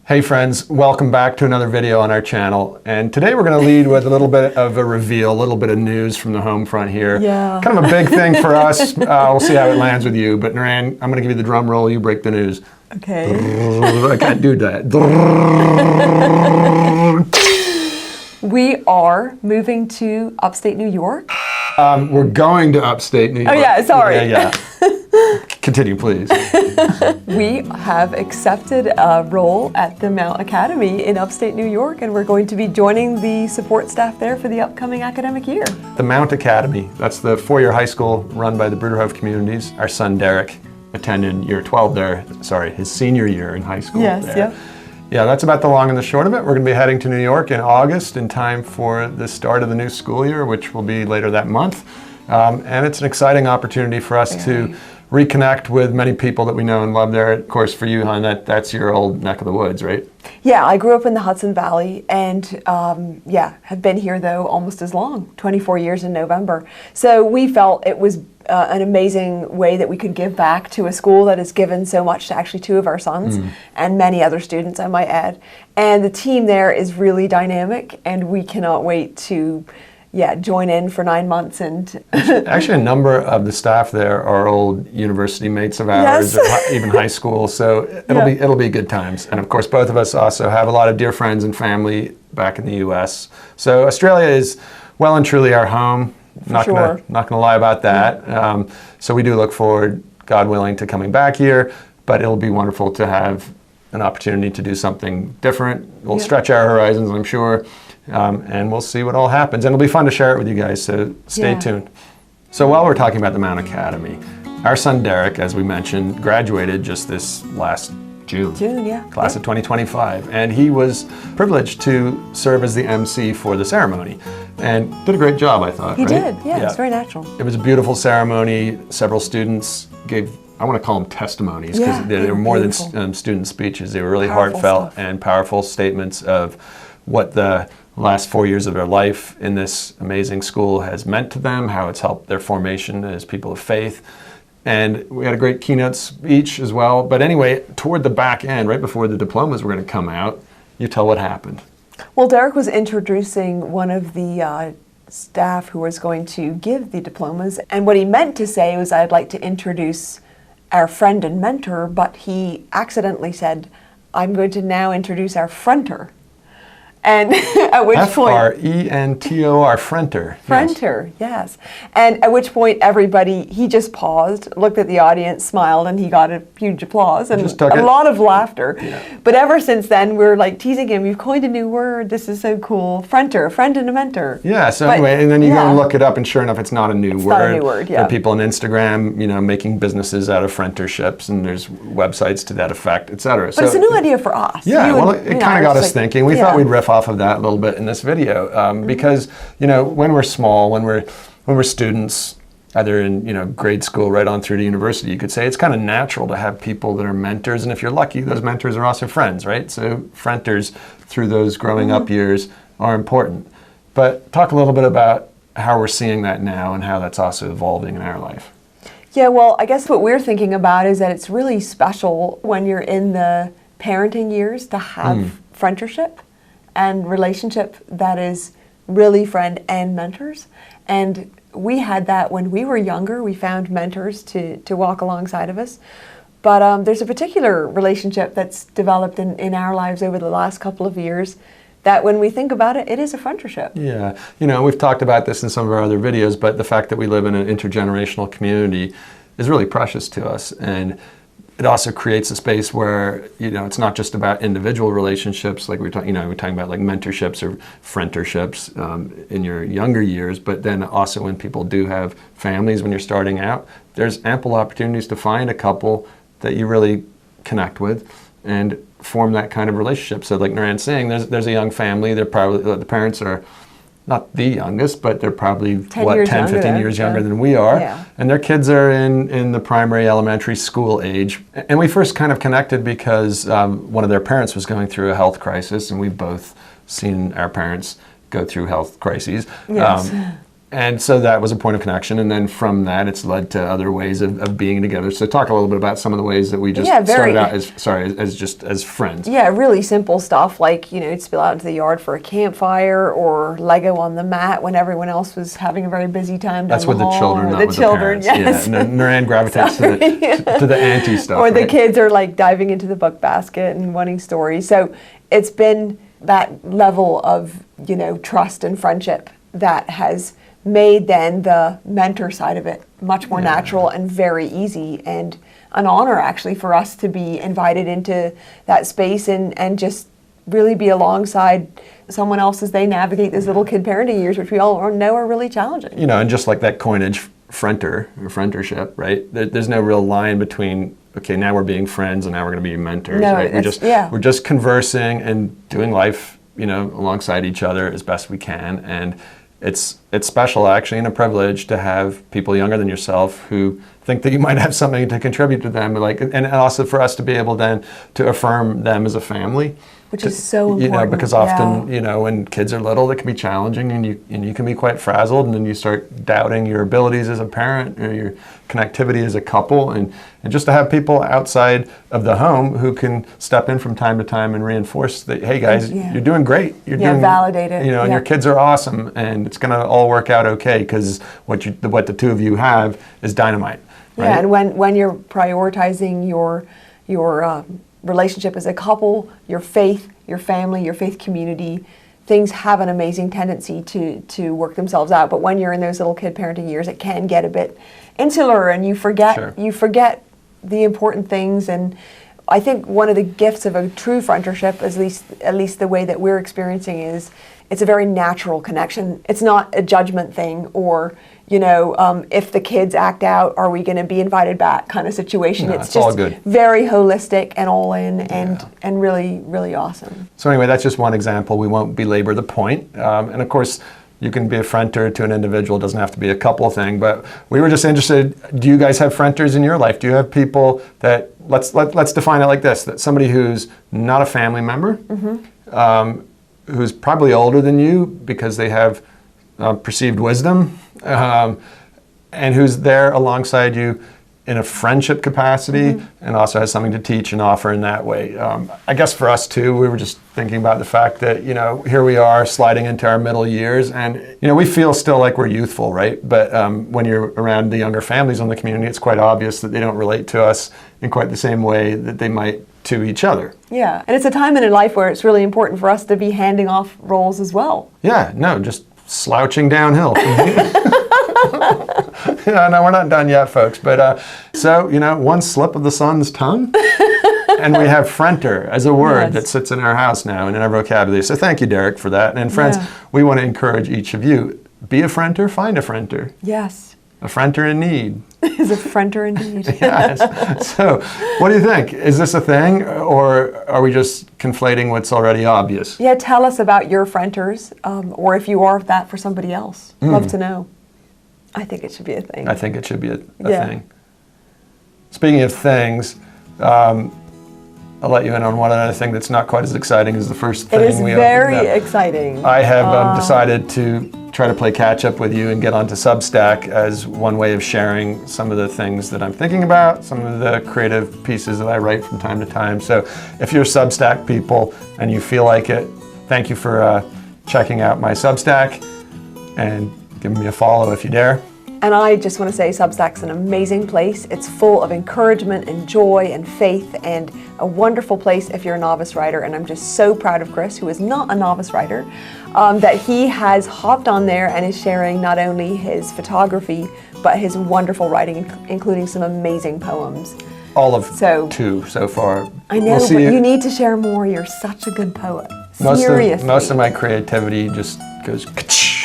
Hey friends, welcome back to another video on our channel. And today we're going to lead with a little bit of a reveal, a little bit of news from the home front here. Yeah. Kind of a big thing for us. We'll see how it lands with you. But Norann, I'm going to give you the drum roll, you break the news. Okay. I can't do that. We are moving to upstate New York. We're going to upstate New York. Oh yeah, sorry. Yeah. Continue, please. We have accepted a role at the Mount Academy in upstate New York, and we're going to be joining the support staff there for the upcoming academic year. The Mount Academy, that's the four-year high school run by the Bruderhof communities. Our son Derek attended year 12 there, his senior year in high school. Yes, there. yep. Yeah, that's about the long and the short of it. We're going to be heading to New York in August in time for the start of the new school year, which will be later that month. And it's an exciting opportunity for us to reconnect with many people that we know and love there. Of course, for you, hon, that's your old neck of the woods, right? Yeah, I grew up in the Hudson Valley and have been here though almost as long, 24 years in November. So we felt it was an amazing way that we could give back to a school that has given so much to actually two of our sons and many other students, I might add. And the team there is really dynamic, and we cannot wait to join in for 9 months. And actually, a number of the staff there are old university mates of ours, yes. or even high school. So it'll be good times. And of course, both of us also have a lot of dear friends and family back in the U.S. So Australia is well and truly our home. Not gonna lie about that. So we do look forward, God willing, to coming back here. But it'll be wonderful to have an opportunity to do something different. We'll stretch our horizons, I'm sure. And we'll see what all happens. And it'll be fun to share it with you guys, so stay tuned. So while we're talking about the Mount Academy, our son Derek, as we mentioned, graduated just this last June. Class of 2025. And he was privileged to serve as the MC for the ceremony. And did a great job, I thought. He did, yeah, it's very natural. It was a beautiful ceremony. Several students gave, I want to call them testimonies, because they were more than student speeches. They were really heartfelt and powerful statements of what the last 4 years of their life in this amazing school has meant to them, how it's helped their formation as people of faith. And we had a great keynote speech as well. But anyway, toward the back end, right before the diplomas were going to come out, you tell what happened. Well, Derek was introducing one of the staff who was going to give the diplomas. And what he meant to say was, I'd like to introduce our friend and mentor, but he accidentally said, I'm going to now introduce our frentor. And at which point... F-R-E-N-T-O-R, frentor. Frentor, yes. And at which point he just paused, looked at the audience, smiled, and he got a huge applause and a lot of laughter. Yeah. But ever since then, we're like teasing him, you've coined a new word, this is so cool. Frentor, a friend and a mentor. Yeah, so anyway, and then you go and look it up, and sure enough, it's not a new word. Not a new word, There are people on Instagram, making businesses out of frentorships, and there's websites to that effect, etc. But it's a new idea for us. Yeah, well, it kind of got us thinking. We thought we'd riff off of that a little bit in this video, because when we're small, when we're students, either in grade school right on through to university, you could say it's kind of natural to have people that are mentors, and if you're lucky, those mentors are also friends, right? So frentors through those growing up years are important. But talk a little bit about how we're seeing that now and how that's also evolving in our life. Yeah, well, I guess what we're thinking about is that it's really special when you're in the parenting years to have frentorship and relationship that is really friend and mentors. And we had that when we were younger. We found mentors to walk alongside of us. But there's a particular relationship that's developed in our lives over the last couple of years that when we think about it, it is a frentorship. Yeah, we've talked about this in some of our other videos, but the fact that we live in an intergenerational community is really precious to us. And it also creates a space where, it's not just about individual relationships, like we're talking about like mentorships or frentorships in your younger years, but then also when people do have families, when you're starting out, there's ample opportunities to find a couple that you really connect with and form that kind of relationship. So like Norann's saying, there's a young family, the parents are not the youngest, but they're probably 10, 15 years younger than we are. Yeah. And their kids are in the primary elementary school age. And we first kind of connected because one of their parents was going through a health crisis, and we've both seen our parents go through health crises. Yes. And so that was a point of connection, and then from that, it's led to other ways of being together. So talk a little bit about some of the ways that we just started out as friends. Yeah, really simple stuff like, you'd spill out into the yard for a campfire or Lego on the mat when everyone else was having a very busy time. That's with the children, not with the parents. Yes. Yeah, Norann gravitates to the auntie stuff. Or the kids are like diving into the book basket and wanting stories. So it's been that level of, trust and friendship that has made then the mentor side of it much more natural and very easy, and an honor actually for us to be invited into that space and just really be alongside someone else as they navigate those little kid parenting years, which we all know are really challenging. And just like that coinage, frentor or frentorship, right? There's no real line between, okay, now we're being friends and now we're going to be mentors, right? We're just conversing and doing life, alongside each other as best we can. And it's special, actually, and a privilege to have people younger than yourself who think that you might have something to contribute to them, and also for us to be able then to affirm them as a family. Which is so important. Because often, when kids are little, it can be challenging, and you can be quite frazzled, and then you start doubting your abilities as a parent or your connectivity as a couple, and just to have people outside of the home who can step in from time to time and reinforce that, hey guys, you're doing great. You're doing, validate it. And your kids are awesome, and it's going to all work out okay because what the two of you have is dynamite. Right? Yeah, and when you're prioritizing your relationship as a couple, your faith, your family, your faith community, things have an amazing tendency to work themselves out. But when you're in those little kid parenting years, it can get a bit insular, and you forget the important things. And I think one of the gifts of a true frentorship, at least the way that we're experiencing, is it's a very natural connection. It's not a judgment thing or, if the kids act out, are we going to be invited back kind of situation. No, it's all just good. very holistic and all in and really, really awesome. So anyway, that's just one example. We won't belabor the point. And of course, you can be a frentor to an individual. It doesn't have to be a couple thing. But we were just interested, do you guys have frentors in your life? Do you have people that, let's define it like this, that somebody who's not a family member, who's probably older than you because they have perceived wisdom, and who's there alongside you in a friendship capacity and also has something to teach and offer in that way. I guess for us too, we were just thinking about the fact that, here we are sliding into our middle years, and, we feel still like we're youthful, right? But when you're around the younger families in the community, it's quite obvious that they don't relate to us in quite the same way that they might to each other. Yeah, and it's a time in life where it's really important for us to be handing off roles as well. Yeah, no, just slouching downhill. Yeah, no, we're not done yet, folks. But so, one slip of the sun's tongue, and we have frentor as a word that sits in our house now and in our vocabulary. So thank you, Derek, for that. And friends, we want to encourage each of you, be a frentor, find a frentor. Yes. A frentor in need. Is a frentor indeed. Yes. So what do you think? Is this a thing, or are we just conflating what's already obvious? Yeah, tell us about your frentors, or if you are that for somebody else. Love to know. I think it should be a thing. I think it should be a thing. Speaking of things, I'll let you in on one other thing that's not quite as exciting as the first thing. It is very exciting. I have decided to try to play catch up with you and get onto Substack as one way of sharing some of the things that I'm thinking about, some of the creative pieces that I write from time to time. So if you're Substack people and you feel like it, thank you for checking out my Substack and giving me a follow if you dare. And I just want to say Substack's an amazing place. It's full of encouragement and joy and faith, and a wonderful place if you're a novice writer. And I'm just so proud of Chris, who is not a novice writer, that he has hopped on there and is sharing not only his photography, but his wonderful writing, including some amazing poems. All of two so far. I know, but you need to share more. You're such a good poet. Seriously. Most of my creativity just goes ka-choo.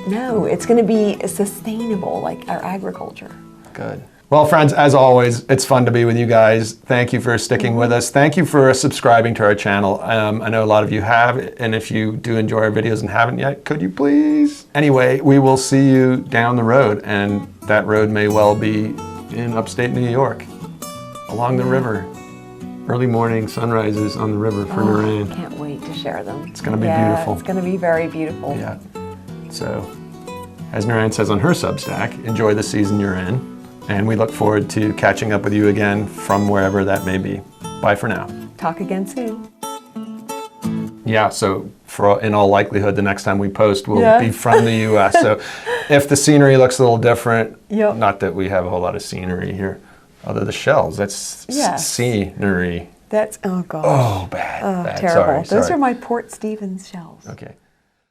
No, it's going to be sustainable, like our agriculture. Good. Well, friends, as always, it's fun to be with you guys. Thank you for sticking with us. Thank you for subscribing to our channel. I know a lot of you have, and if you do enjoy our videos and haven't yet, could you please? Anyway, we will see you down the road, and that road may well be in upstate New York, along the river. Early morning sunrises on the river for Norann. I can't wait to share them. It's going to be beautiful. It's going to be very beautiful. Yeah. So, as Norann says on her Substack, enjoy the season you're in. And we look forward to catching up with you again from wherever that may be. Bye for now. Talk again soon. Yeah, so in all likelihood, the next time we post will be from the U.S. So if the scenery looks a little different, not that we have a whole lot of scenery here, other the shells, that's scenery. That's, oh gosh. Oh, bad. Terrible. Sorry. Those are my Port Stevens shells. Okay.